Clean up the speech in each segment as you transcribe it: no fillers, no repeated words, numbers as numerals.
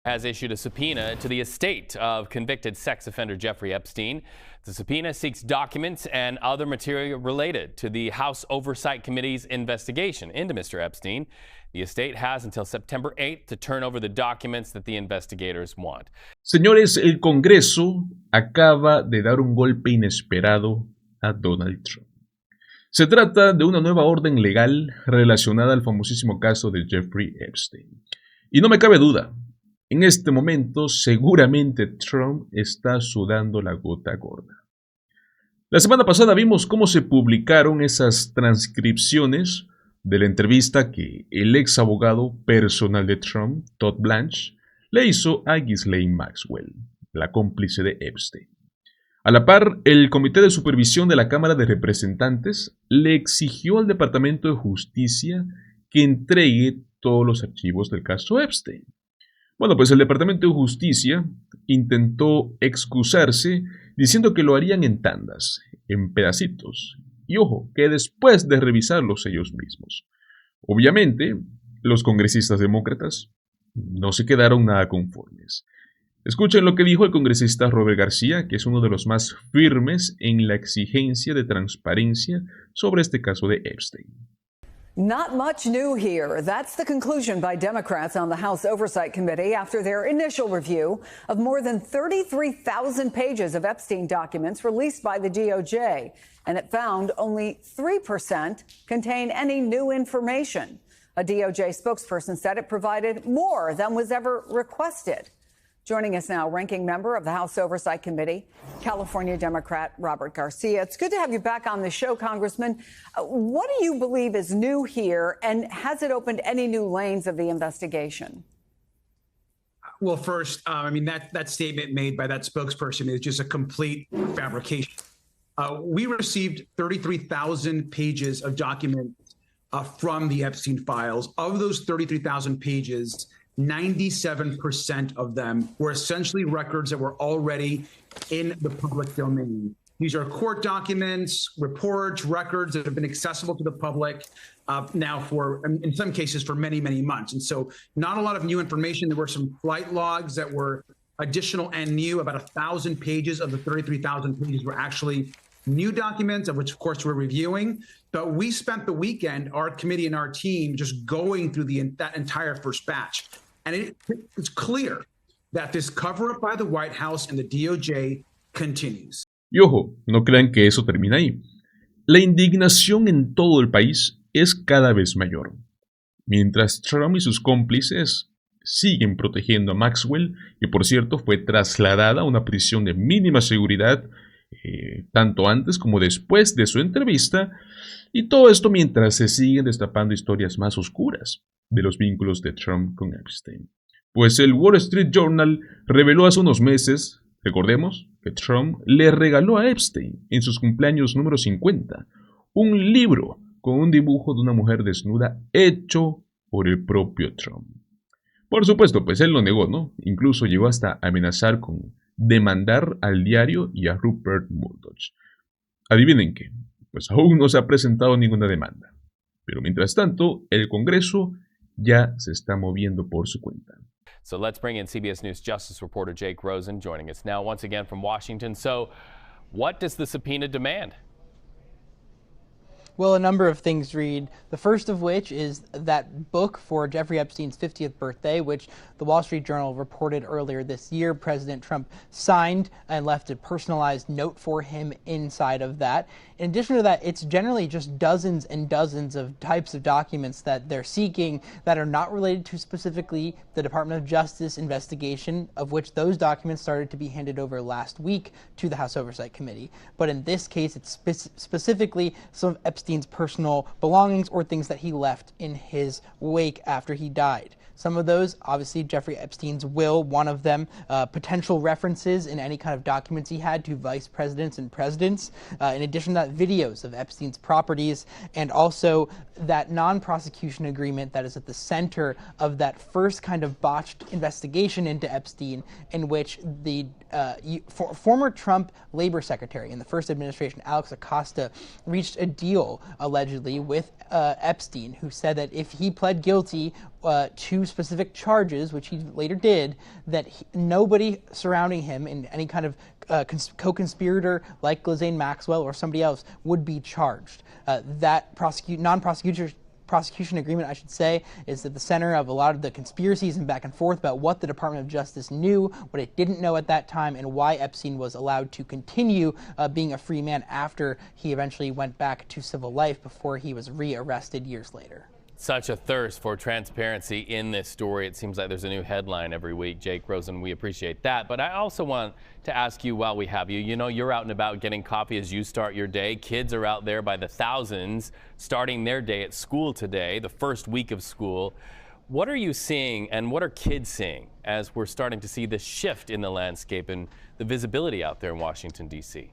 Has issued a subpoena to the estate of convicted sex offender Jeffrey Epstein. The subpoena seeks documents and other material related to the House Oversight Committee's investigation into Mr. Epstein. The estate has until September 8th to turn over the documents that the investigators want. Señores, el Congreso acaba de dar un golpe inesperado a Donald Trump. Se trata de una nueva orden legal relacionada al famosísimo caso de Jeffrey Epstein. Y no me cabe duda, en este momento seguramente Trump está sudando la gota gorda. La semana pasada vimos cómo se publicaron esas transcripciones de la entrevista que el ex abogado personal de Trump, Todd Blanch, le hizo a Ghislaine Maxwell, la cómplice de Epstein. A la par, el Comité de Supervisión de la Cámara de Representantes le exigió al Departamento de Justicia que entregue todos los archivos del caso Epstein. Bueno, pues el Departamento de Justicia intentó excusarse diciendo que lo harían en tandas, en pedacitos, y ojo, que después de revisarlos ellos mismos. Obviamente, los congresistas demócratas no se quedaron nada conformes. Escuchen lo que dijo el congresista Robert García, que es uno de los más firmes en la exigencia de transparencia sobre este caso de Epstein. Not much new here. That's the conclusion by Democrats on the House Oversight Committee after their initial review of more than 33,000 pages of Epstein documents released by the DOJ. And it found only 3% contain any new information. A DOJ spokesperson said it provided more than was ever requested. Joining us now, ranking member of the House Oversight Committee, California Democrat Robert Garcia. It's good to have you back on the show, Congressman. What do you believe is new here, and has it opened any new lanes of the investigation? Well, first, that statement made by that spokesperson is just a complete fabrication. We received 33,000 pages of documents from the Epstein files. Of those 33,000 pages, 97% of them were essentially records that were already in the public domain. These are court documents, reports, records that have been accessible to the public now for, in some cases, for many, many months. And so not a lot of new information. There were some flight logs that were additional and new. About 1,000 pages of the 33,000 pages were actually new documents, of which, of course, we're reviewing. But we spent the weekend, our committee and our team, just going through that entire first batch. And it's clear that this cover-up by the White House and the DOJ continues. Y ojo, no crean que eso termina ahí. La indignación en todo el país es cada vez mayor. Mientras Trump y sus cómplices siguen protegiendo a Maxwell, que por cierto fue trasladada a una prisión de mínima seguridad tanto antes como después de su entrevista, y todo esto mientras se siguen destapando historias más oscuras de los vínculos de Trump con Epstein. Pues el Wall Street Journal reveló hace unos meses, recordemos, que Trump le regaló a Epstein en sus cumpleaños número 50 un libro con un dibujo de una mujer desnuda hecho por el propio Trump. Por supuesto, pues él lo negó, ¿no? Incluso llegó hasta amenazar con demandar al diario y a Rupert Murdoch. Adivinen qué, pues aún no se ha presentado ninguna demanda. Pero mientras tanto, el Congreso ya se está moviendo por su cuenta. So let's bring in CBS News Justice reporter Jake Rosen joining us now once again from Washington. So what does the subpoena demand? Well, a number of things, Reed. The first of which is that book for Jeffrey Epstein's 50th birthday, which the Wall Street Journal reported earlier this year. President Trump signed and left a personalized note for him inside of that. In addition to that, it's generally just dozens and dozens of types of documents that they're seeking that are not related to specifically the Department of Justice investigation, of which those documents started to be handed over last week to the House Oversight Committee. But in this case, it's specifically some of Epstein's personal belongings or things that he left in his wake after he died. Some of those, obviously, Jeffrey Epstein's will, one of them, potential references in any kind of documents he had to vice presidents and presidents. In addition to that, videos of Epstein's properties, and also that non-prosecution agreement that is at the center of that first kind of botched investigation into Epstein, in which the former Trump labor secretary in the first administration, Alex Acosta, reached a deal, allegedly, with Epstein, who said that if he pled guilty two specific charges, which he later did, that nobody surrounding him in any kind of co-conspirator like Ghislaine Maxwell or somebody else would be charged. That prosecution agreement, I should say, is at the center of a lot of the conspiracies and back and forth about what the Department of Justice knew, what it didn't know at that time, and why Epstein was allowed to continue being a free man after he eventually went back to civil life before he was re-arrested years later. Such a thirst for transparency in this story. It seems like there's a new headline every week. Jake Rosen, we appreciate that. But I also want to ask you while we have you, you know, you're out and about getting coffee as you start your day. Kids are out there by the thousands starting their day at school today, the first week of school. What are you seeing and what are kids seeing as we're starting to see this shift in the landscape and the visibility out there in Washington, D.C.?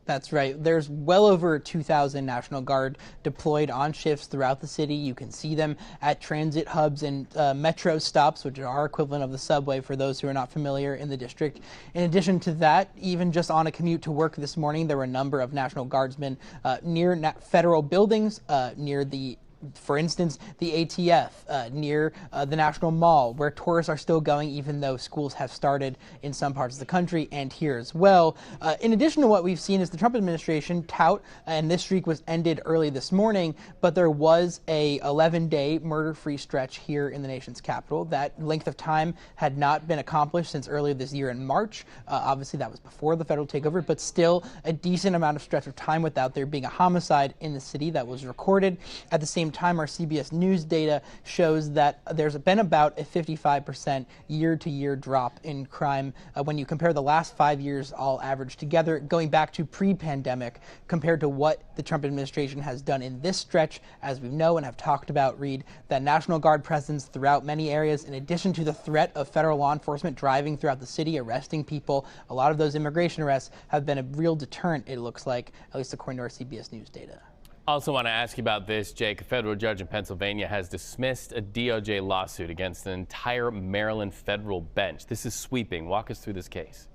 That's right. There's well over 2,000 National Guard deployed on shifts throughout the city. You can see them at transit hubs and metro stops, which are our equivalent of the subway for those who are not familiar in the district. In addition to that, even just on a commute to work this morning, there were a number of National Guardsmen near federal buildings, near the for instance, the ATF near the National Mall, where tourists are still going even though schools have started in some parts of the country and here as well. In addition to what we've seen is the Trump administration tout, and this streak was ended early this morning, but there was a 11-day murder-free stretch here in the nation's capital. That length of time had not been accomplished since earlier this year in March. Obviously, that was before the federal takeover, but still a decent amount of stretch of time without there being a homicide in the city that was recorded. At the same time, our CBS News data shows that there's been about a 55% year-to-year drop in crime when you compare the last 5 years all averaged together, going back to pre-pandemic, compared to what the Trump administration has done in this stretch. As we know and have talked about, Reed, that National Guard presence throughout many areas, in addition to the threat of federal law enforcement driving throughout the city, arresting people, a lot of those immigration arrests have been a real deterrent, it looks like, at least according to our CBS News data. Also want to ask you about this, Jake. A federal judge in Pennsylvania has dismissed a DOJ lawsuit against an entire Maryland federal bench. This is sweeping. Walk us through this case.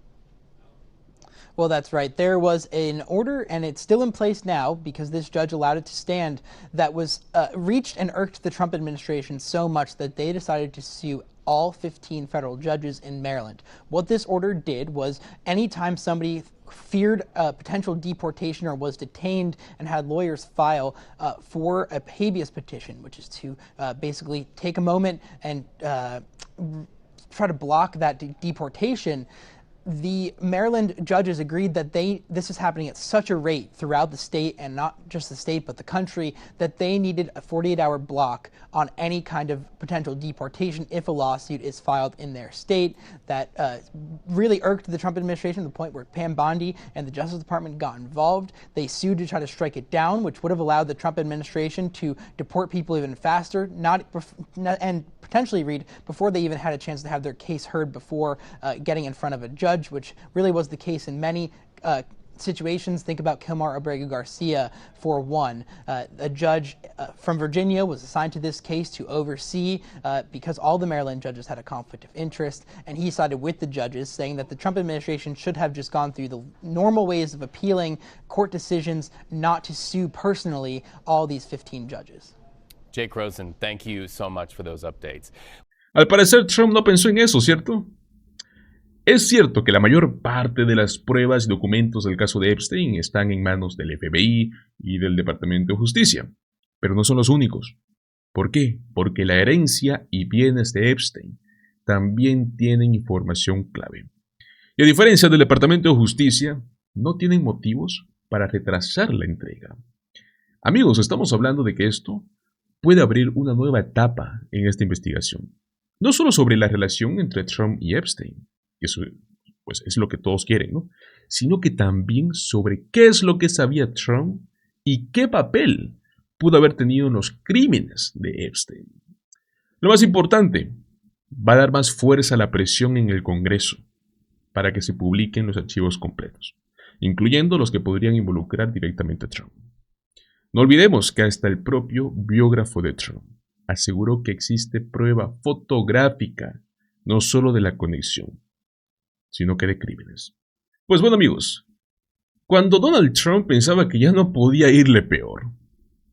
Well, that's right. There was an order, and it's still in place now because this judge allowed it to stand, that was reached and irked the Trump administration so much that they decided to sue all 15 federal judges in Maryland. What this order did was anytime somebody feared potential deportation or was detained and had lawyers file for a habeas petition, which is to basically take a moment and try to block that deportation, the Maryland judges agreed that this is happening at such a rate throughout the state, and not just the state but the country, that they needed a 48-hour block on any kind of potential deportation if a lawsuit is filed in their state. That really irked the Trump administration to the point where Pam Bondi and the Justice Department got involved. They sued to try to strike it down, which would have allowed the Trump administration to deport people even faster, and potentially, Reed, before they even had a chance to have their case heard before getting in front of a judge, which really was the case in many situations. Think about Kilmar Abrego Garcia for one. A judge from Virginia was assigned to this case to oversee because all the Maryland judges had a conflict of interest, and he sided with the judges, saying that the Trump administration should have just gone through the normal ways of appealing court decisions, not to sue personally all these 15 judges. Jake Rosen, thank you so much for those updates. Al parecer, Trump no pensó en eso, ¿cierto? Es cierto que la mayor parte de las pruebas y documentos del caso de Epstein están en manos del FBI y del Departamento de Justicia, pero no son los únicos. ¿Por qué? Porque la herencia y bienes de Epstein también tienen información clave. Y a diferencia del Departamento de Justicia, no tienen motivos para retrasar la entrega. Amigos, estamos hablando de que esto puede abrir una nueva etapa en esta investigación. No solo sobre la relación entre Trump y Epstein, que eso pues, es lo que todos quieren, ¿no? Sino que también sobre qué es lo que sabía Trump y qué papel pudo haber tenido en los crímenes de Epstein. Lo más importante, va a dar más fuerza a la presión en el Congreso para que se publiquen los archivos completos, incluyendo los que podrían involucrar directamente a Trump. No olvidemos que hasta el propio biógrafo de Trump aseguró que existe prueba fotográfica no solo de la conexión, sino que de crímenes. Pues bueno amigos, cuando Donald Trump pensaba que ya no podía irle peor,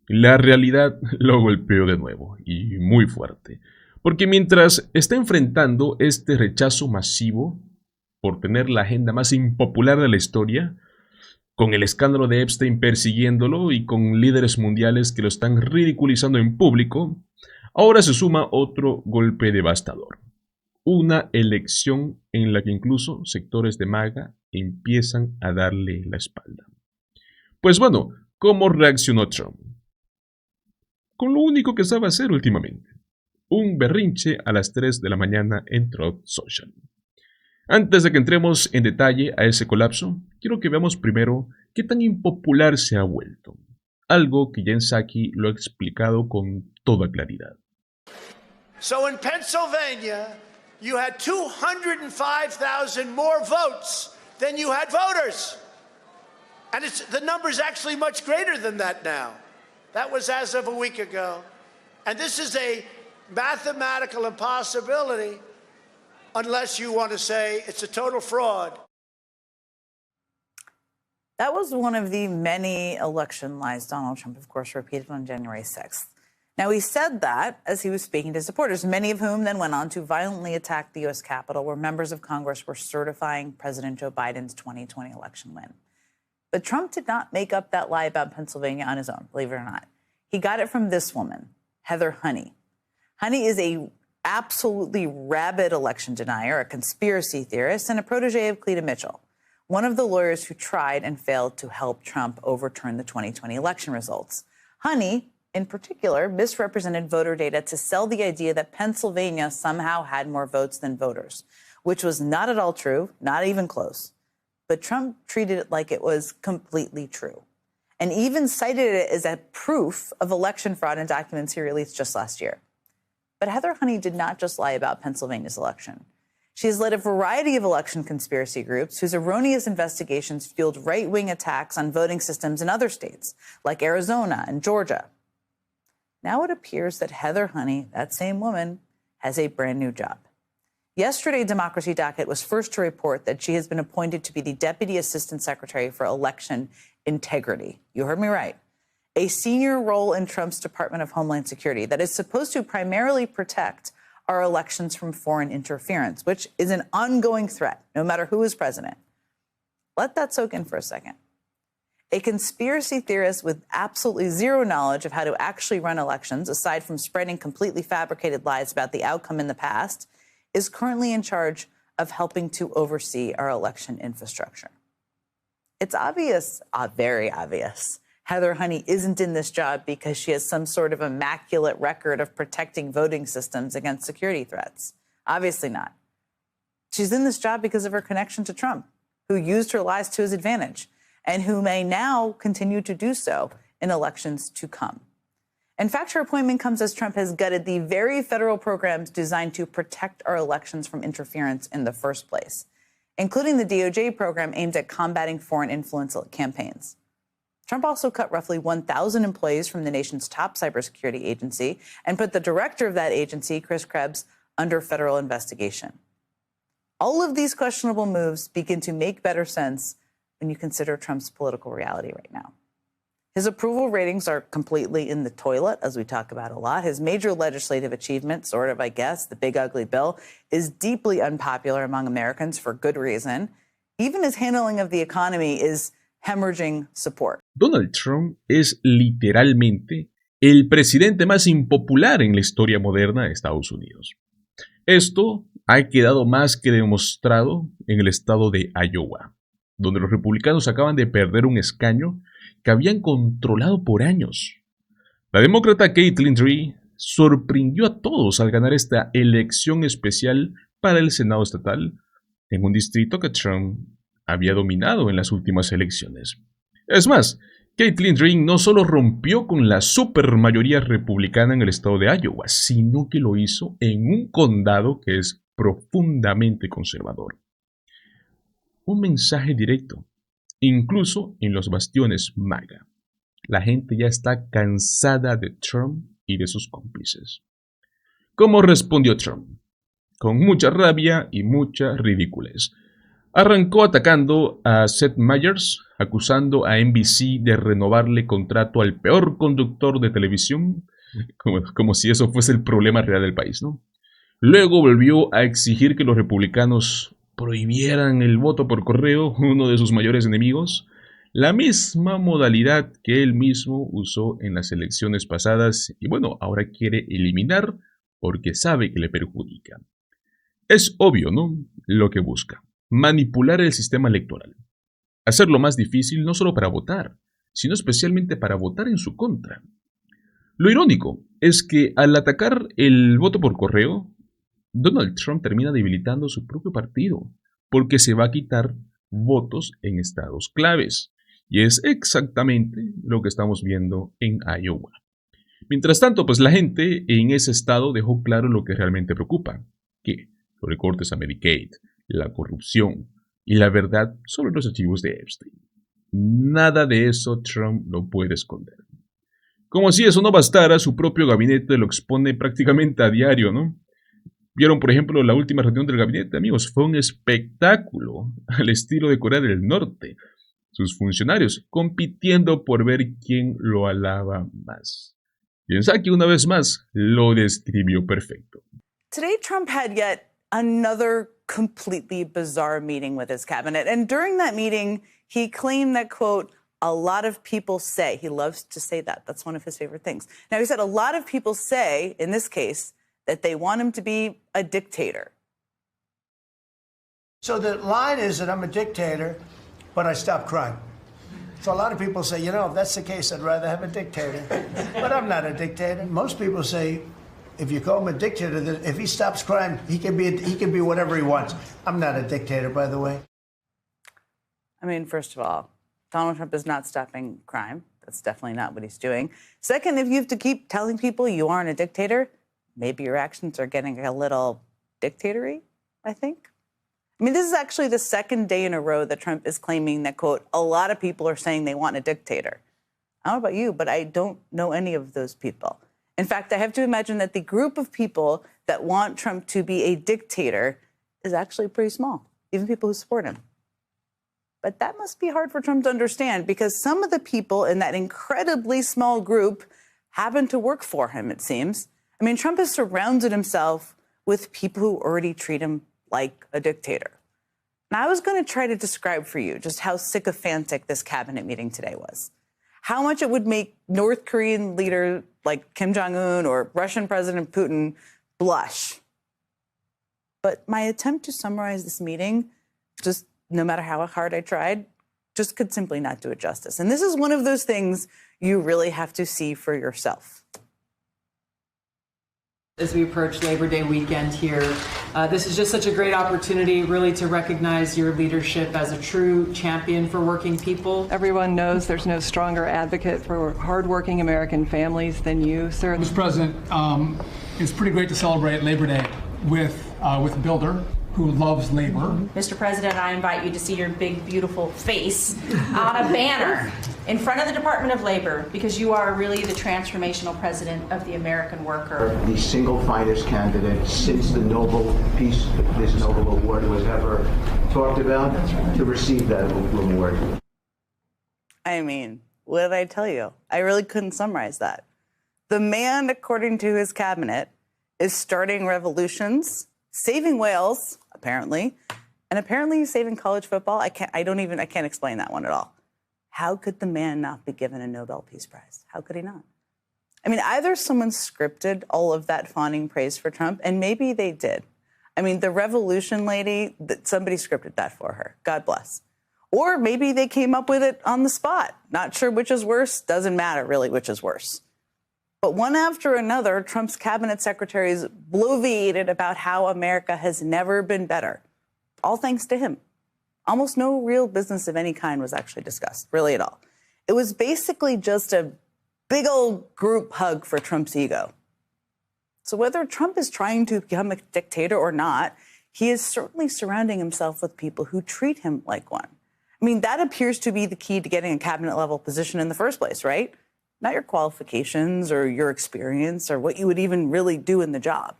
La realidad lo golpeó de nuevo, y muy fuerte, porque mientras está enfrentando este rechazo masivo por tener la agenda más impopular de la historia, con el escándalo de Epstein persiguiéndolo y con líderes mundiales que lo están ridiculizando en público, ahora se suma otro golpe devastador. Una elección en la que incluso sectores de MAGA empiezan a darle la espalda. Pues bueno, ¿cómo reaccionó Trump? Con lo único que sabe hacer últimamente: un berrinche a las 3 de la mañana en Truth Social. Antes de que entremos en detalle a ese colapso, quiero que veamos primero qué tan impopular se ha vuelto, algo que Jen Psaki lo ha explicado con toda claridad. So in Pennsylvania, you had 205,000 more votes than you had voters. And the number's actually much greater than that now. That was as of a week ago. And this is a mathematical impossibility unless you want to say it's a total fraud. That was one of the many election lies Donald Trump, of course, repeated on January 6th. Now, he said that as he was speaking to supporters, many of whom then went on to violently attack the U.S. Capitol, where members of Congress were certifying President Joe Biden's 2020 election win. But Trump did not make up that lie about Pennsylvania on his own, believe it or not. He got it from this woman, Heather Honey. Honey is a absolutely rabid election denier, a conspiracy theorist, and a protege of Cleta Mitchell, one of the lawyers who tried and failed to help Trump overturn the 2020 election results. Honey, in particular, misrepresented voter data to sell the idea that Pennsylvania somehow had more votes than voters, which was not at all true, not even close. But Trump treated it like it was completely true, and even cited it as a proof of election fraud in documents he released just last year. But Heather Honey did not just lie about Pennsylvania's election. She has led a variety of election conspiracy groups whose erroneous investigations fueled right-wing attacks on voting systems in other states, like Arizona and Georgia. Now it appears that Heather Honey, that same woman, has a brand new job. Yesterday, Democracy Docket was first to report that she has been appointed to be the Deputy Assistant Secretary for Election Integrity. You heard me right. A senior role in Trump's Department of Homeland Security that is supposed to primarily protect our elections from foreign interference, which is an ongoing threat, no matter who is president. Let that soak in for a second. A conspiracy theorist with absolutely zero knowledge of how to actually run elections, aside from spreading completely fabricated lies about the outcome in the past, is currently in charge of helping to oversee our election infrastructure. It's obvious, very obvious, Heather Honey isn't in this job because she has some sort of immaculate record of protecting voting systems against security threats. Obviously not. She's in this job because of her connection to Trump, who used her lies to his advantage, and who may now continue to do so in elections to come. In fact, her appointment comes as Trump has gutted the very federal programs designed to protect our elections from interference in the first place, including the DOJ program aimed at combating foreign influence campaigns. Trump also cut roughly 1,000 employees from the nation's top cybersecurity agency and put the director of that agency, Chris Krebs, under federal investigation. All of these questionable moves begin to make better sense when you consider Trump's political reality right now. His approval ratings are completely in the toilet, as we talk about a lot. His major legislative achievement, sort of, I guess, the big ugly bill, is deeply unpopular among Americans for good reason. Even his handling of the economy is hemorrhaging support. Donald Trump es literalmente el presidente más impopular en la historia moderna de Estados Unidos. Esto ha quedado más que demostrado en el estado de Iowa, donde los republicanos acaban de perder un escaño que habían controlado por años. La demócrata Caitlin Cree sorprendió a todos al ganar esta elección especial para el Senado estatal en un distrito que Trump había dominado en las últimas elecciones. Es más, Caitlin Cree no solo rompió con la supermayoría republicana en el estado de Iowa, sino que lo hizo en un condado que es profundamente conservador. Un mensaje directo, incluso en los bastiones MAGA. La gente ya está cansada de Trump y de sus cómplices. ¿Cómo respondió Trump? Con mucha rabia y mucha ridiculez. Arrancó atacando a Seth Meyers, acusando a NBC de renovarle contrato al peor conductor de televisión, como si eso fuese el problema real del país, ¿no? Luego volvió a exigir que los republicanos prohibieran el voto por correo, uno de sus mayores enemigos, la misma modalidad que él mismo usó en las elecciones pasadas y bueno, ahora quiere eliminar porque sabe que le perjudica. Es obvio, ¿no? Lo que busca. Manipular el sistema electoral. Hacerlo más difícil no solo para votar, sino especialmente para votar en su contra. Lo irónico es que al atacar el voto por correo, Donald Trump termina debilitando su propio partido, porque se va a quitar votos en estados claves. Y es exactamente lo que estamos viendo en Iowa. Mientras tanto, pues la gente en ese estado dejó claro lo que realmente preocupa, que los recortes a Medicaid, la corrupción y la verdad sobre los archivos de Epstein. Nada de eso Trump lo puede esconder. Como si eso no bastara, su propio gabinete lo expone prácticamente a diario, ¿no? Vieron, por ejemplo, la última reunión del gabinete, amigos, fue un espectáculo al estilo de Corea del Norte. Sus funcionarios compitiendo por ver quién lo alaba más. Piensa que una vez más lo describió perfecto. Today, Trump had yet another completely bizarre meeting with his cabinet. And during that meeting, he claimed that, quote, a lot of people say, he loves to say that. That's one of his favorite things. Now, he said a lot of people say, in this case, that they want him to be a dictator. So the line is that I'm a dictator, but I stop crime. So a lot of people say, you know, if that's the case, I'd rather have a dictator. But I'm not a dictator. Most people say, if you call him a dictator, that if he stops crime, he can be whatever he wants. I'm not a dictator, by the way. I mean, first of all, Donald Trump is not stopping crime. That's definitely not what he's doing. Second, if you have to keep telling people you aren't a dictator, maybe your actions are getting a little dictatory, I think. I mean, this is actually the second day in a row that Trump is claiming that, quote, a lot of people are saying they want a dictator. I don't know about you, but I don't know any of those people. In fact, I have to imagine that the group of people that want Trump to be a dictator is actually pretty small, even people who support him. But that must be hard for Trump to understand because some of the people in that incredibly small group happen to work for him, it seems. I mean, Trump has surrounded himself with people who already treat him like a dictator. Now, I was going to try to describe for you just how sycophantic this cabinet meeting today was. How much it would make North Korean leader like Kim Jong-un or Russian President Putin blush. But my attempt to summarize this meeting, just no matter how hard I tried, just could simply not do it justice. And this is one of those things you really have to see for yourself. As we approach Labor Day weekend here, this is just such a great opportunity really to recognize your leadership as a true champion for working people. Everyone knows there's no stronger advocate for hardworking American families than you, sir. Mr. President, it's pretty great to celebrate Labor Day with a builder who loves labor. Mr. President, I invite you to see your big, beautiful face on a banner in front of the Department of Labor, because you are really the transformational president of the American worker. The single finest candidate since the Nobel Peace, this Nobel Award was ever talked about, to receive that award. I mean, what did I tell you? I really couldn't summarize that. The man, according to his cabinet, is starting revolutions, saving whales, apparently, and apparently he's saving college football. I can't explain that one at all. How could the man not be given a Nobel Peace Prize? How could he not? I mean, either someone scripted all of that fawning praise for Trump, and maybe they did. I mean, the revolution lady, somebody scripted that for her. God bless. Or maybe they came up with it on the spot. Not sure which is worse. Doesn't matter, really, which is worse. But one after another, Trump's cabinet secretaries bloviated about how America has never been better, all thanks to him. Almost no real business of any kind was actually discussed, really at all. It was basically just a big old group hug for Trump's ego. So whether Trump is trying to become a dictator or not, he is certainly surrounding himself with people who treat him like one. I mean, that appears to be the key to getting a cabinet-level position in the first place, right? Not your qualifications or your experience or what you would even really do in the job,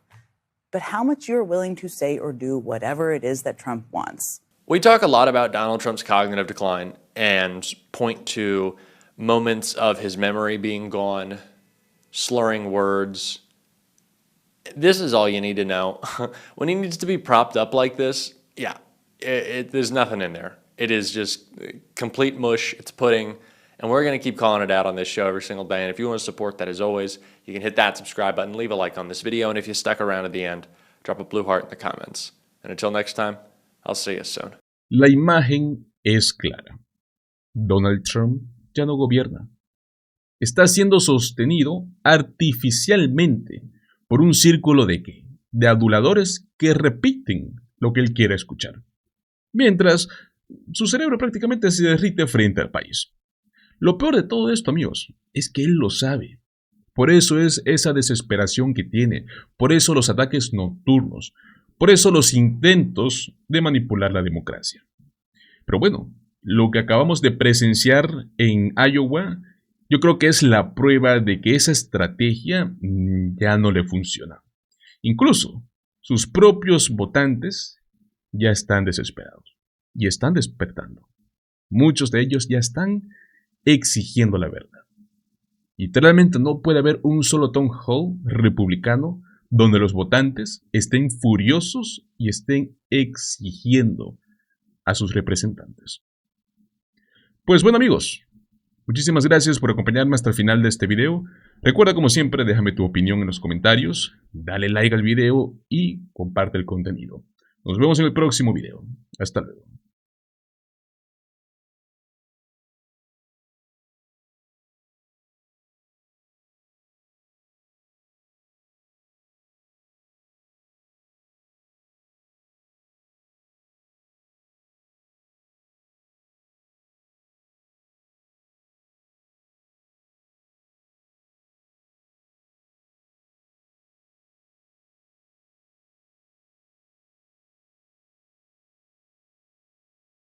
but how much you're willing to say or do whatever it is that Trump wants. We talk a lot about Donald Trump's cognitive decline and point to moments of his memory being gone, slurring words. This is all you need to know. When he needs to be propped up like this, yeah, there's nothing in there. It is just complete mush. It's pudding. And we're going to keep calling it out on this show every single day. And if you want to support that, as always, you can hit that subscribe button, leave a like on this video. And if you stuck around at the end, drop a blue heart in the comments. And until next time, I'll see you soon. La imagen es clara. Donald Trump ya no gobierna. Está siendo sostenido artificialmente por un círculo ¿de qué? De aduladores que repiten lo que él quiere escuchar. Mientras su cerebro prácticamente se derrite frente al país. Lo peor de todo esto, amigos, es que él lo sabe. Por eso es esa desesperación que tiene. Por eso los ataques nocturnos. Por eso los intentos de manipular la democracia. Pero bueno, lo que acabamos de presenciar en Iowa, yo creo que es la prueba de que esa estrategia ya no le funciona. Incluso sus propios votantes ya están desesperados y están despertando. Muchos de ellos ya están exigiendo la verdad. Literalmente no puede haber un solo town hall republicano donde los votantes estén furiosos y estén exigiendo a sus representantes. Pues bueno, amigos, muchísimas gracias por acompañarme hasta el final de este video. Recuerda, como siempre, déjame tu opinión en los comentarios, dale like al video y comparte el contenido. Nos vemos en el próximo video. Hasta luego.